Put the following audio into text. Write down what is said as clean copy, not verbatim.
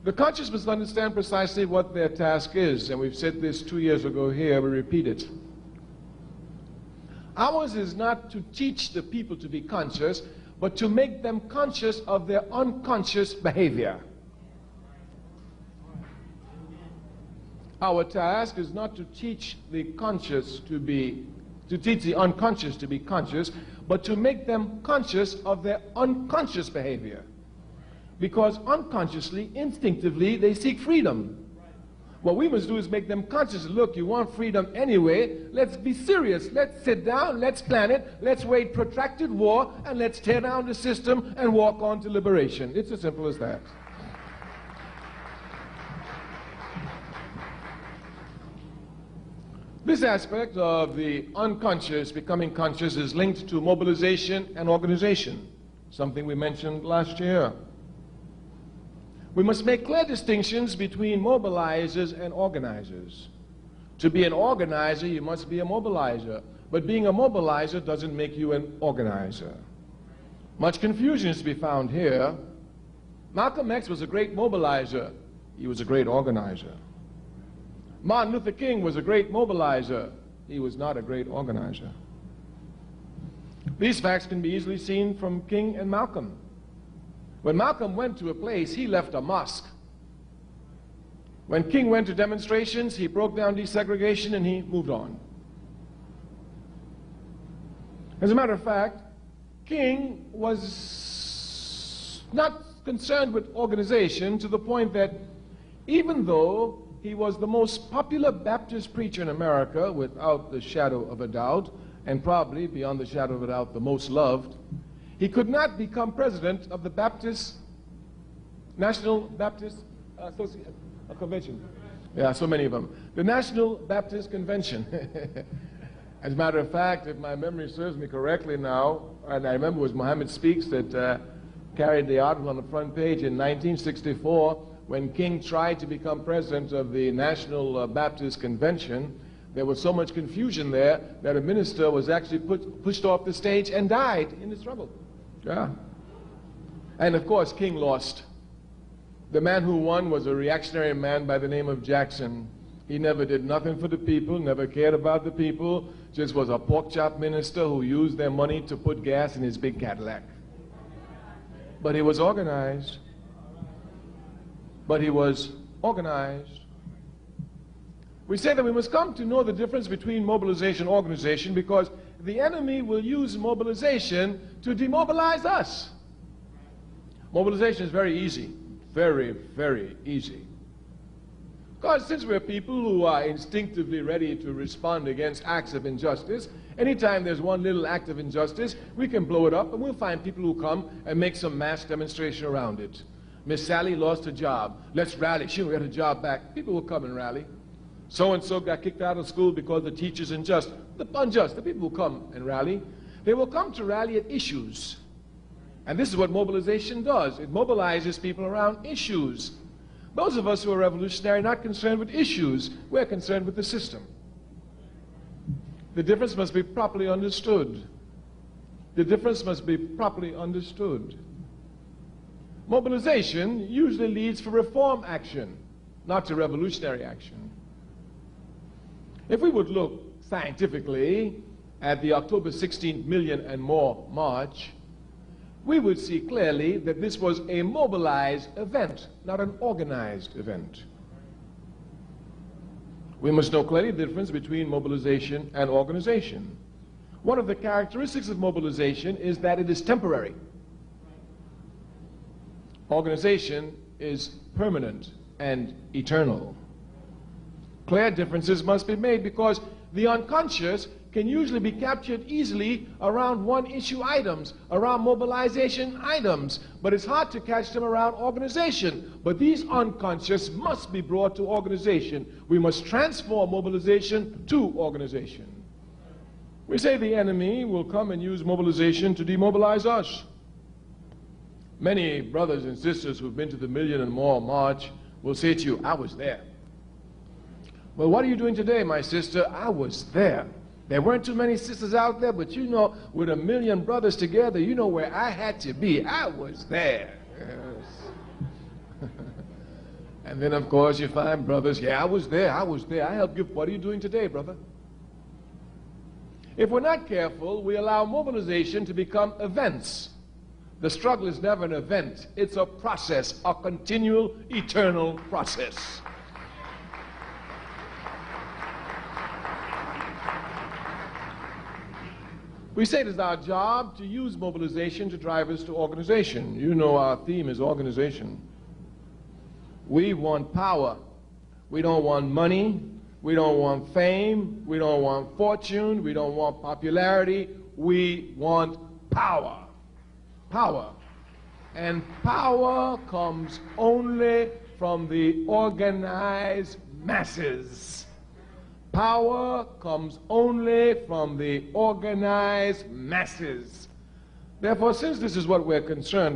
The conscious must understand precisely what their task is, and we've said this 2 years ago here, we repeat it. Ours is not to teach the people to be conscious, but to make them conscious of their unconscious behavior. Our task is not to teach the unconscious to be conscious, but to make them conscious of their unconscious behavior. Because unconsciously, instinctively, they seek freedom. What we must do is make them conscious. Look, you want freedom anyway. Let's be serious. Let's sit down. Let's plan it. Let's wage protracted war, and let's tear down the system and walk on to liberation. It's as simple as that. This aspect of the unconscious becoming conscious is linked to mobilization and organization, something we mentioned last year. We must make clear distinctions between mobilizers and organizers. To be an organizer, you must be a mobilizer. But being a mobilizer doesn't make you an organizer. Much confusion is to be found here. Malcolm X was a great mobilizer. He was a great organizer. Martin Luther King was a great mobilizer. He was not a great organizer. These facts can be easily seen from King and Malcolm. When Malcolm went to a place, he left a mosque. When King went to demonstrations, he broke down desegregation and he moved on. As a matter of fact, King was not concerned with organization to the point that even though he was the most popular Baptist preacher in America, without the shadow of a doubt, and probably, beyond the shadow of a doubt, the most loved, he could not become president of the National Baptist Convention. Yeah, so many of them. The National Baptist Convention. As a matter of fact, if my memory serves me correctly now, and I remember it was Muhammad Speaks that carried the article on the front page in 1964, when King tried to become president of the National Baptist Convention. There was so much confusion there that a minister was actually pushed off the stage and died in the struggle. Yeah. And of course, King lost. The man who won was a reactionary man by the name of Jackson. He never did nothing for the people, never cared about the people, just was a pork chop minister who used their money to put gas in his big Cadillac. But he was organized. But he was organized. We say that we must come to know the difference between mobilization and organization because the enemy will use mobilization to demobilize us. Mobilization is very easy, very, very easy. Because since we're people who are instinctively ready to respond against acts of injustice, anytime there's one little act of injustice, we can blow it up and we'll find people who come and make some mass demonstration around it. Miss Sally lost her job. Let's rally. She'll get her job back. People will come and rally. So-and-so got kicked out of school because the teacher's unjust. The people will come and rally. They will come to rally at issues. And this is what mobilization does. It mobilizes people around issues. Those of us who are revolutionary are not concerned with issues. We're concerned with the system. The difference must be properly understood. The difference must be properly understood. Mobilization usually leads for reform action, not to revolutionary action. If we would look scientifically at the October 16 million and more march, we would see clearly that this was a mobilized event, not an organized event. We must know clearly the difference between mobilization and organization. One of the characteristics of mobilization is that it is temporary. Organization is permanent and eternal. Clear differences must be made because the unconscious can usually be captured easily around one-issue items, around mobilization items, but it's hard to catch them around organization. But these unconscious must be brought to organization. We must transform mobilization to organization. We say the enemy will come and use mobilization to demobilize us. Many brothers and sisters who've been to the million and more march will say to you, I was there. Well, what are you doing today, my sister? I was there. There weren't too many sisters out there, but you know, with a million brothers together, you know where I had to be. I was there. Yes. And then, of course, you find brothers, yeah, I was there. I helped you. What are you doing today, brother? If we're not careful, we allow mobilization to become events. The struggle is never an event. It's a process, a continual, eternal process. We say it is our job to use mobilization to drive us to organization. You know our theme is organization. We want power. We don't want money. We don't want fame. We don't want fortune. We don't want popularity. We want power. Power. And power comes only from the organized masses. Power comes only from the organized masses. Therefore, since this is what we're concerned